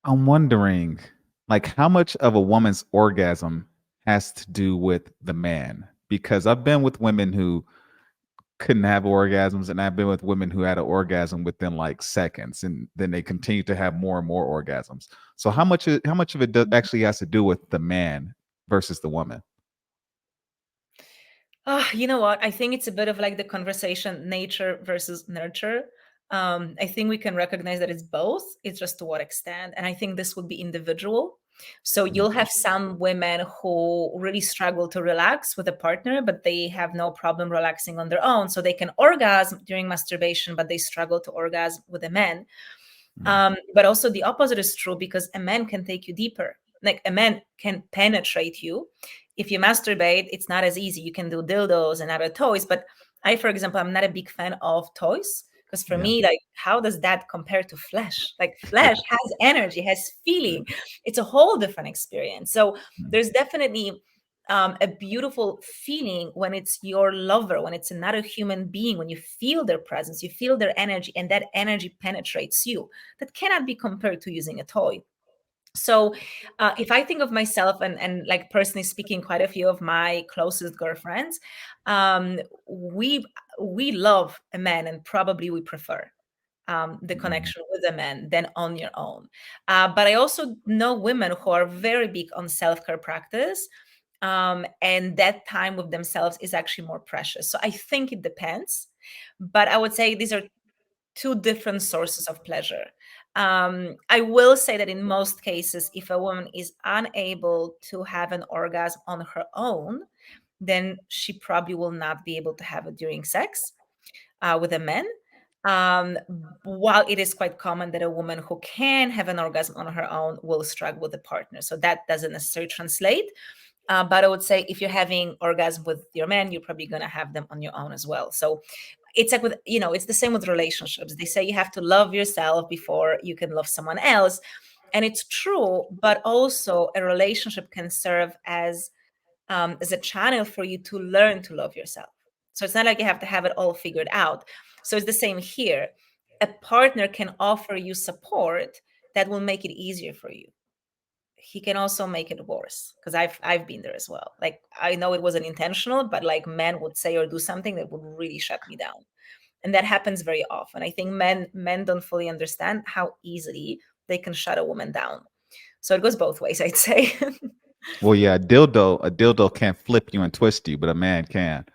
I'm wondering, like, how much of a woman's orgasm has to do with the man? Because I've been with women who couldn't have orgasms, and I've been with women who had an orgasm within like seconds, and then they continue to have more and more orgasms. So how much of it actually has to do with the man versus the woman? You know what? I think it's a bit of like the conversation nature versus nurture. I think we can recognize that it's both. It's just to what extent. And I think this would be individual. So Mm. you'll have some women who really struggle to relax with a partner, but they have no problem relaxing on their own. So they can orgasm during masturbation, but they struggle to orgasm with a man. Mm. But also the opposite is true because a man can take you deeper. Like a man can penetrate you. If you masturbate, it's not as easy. You can do dildos and other toys. But I, for example, I'm not a big fan of toys because for Yeah. me, like, how does that compare to flesh? Like, flesh has energy, has feeling. It's a whole different experience. So Mm. there's definitely a beautiful feeling when it's your lover, when it's another human being, when you feel their presence, you feel their energy, and that energy penetrates you. That cannot be compared to using a toy. So if I think of myself and like personally speaking, quite a few of my closest girlfriends, um, we we love a man and probably we prefer the Mm. connection with a man than on your own. But I also know women who are very big on self-care practice, and that time with themselves is actually more precious. So I think it depends, but I would say these are two different sources of pleasure. I will say that in most cases, if a woman is unable to have an orgasm on her own, then she probably will not be able to have it during sex with a man. Um, while it is quite common that a woman who can have an orgasm on her own will struggle with a partner. So that doesn't necessarily translate. But I would say if you're having orgasm with your man, you're probably going to have them on your own as well. So it's like with, it's the same with relationships. They say you have to love yourself before you can love someone else. And it's true, but also a relationship can serve as a channel for you to learn to love yourself. So it's not like you have to have it all figured out. So it's the same here. A partner can offer you support that will make it easier for you. He can also make it worse because I've been there as well. Like I know it wasn't intentional, but like men would say or do something that would really shut me down. And that happens very often. I think men don't fully understand how easily they can shut a woman down. So it goes both ways, I'd say. Well, yeah, a dildo can't flip you and twist you, but a man can.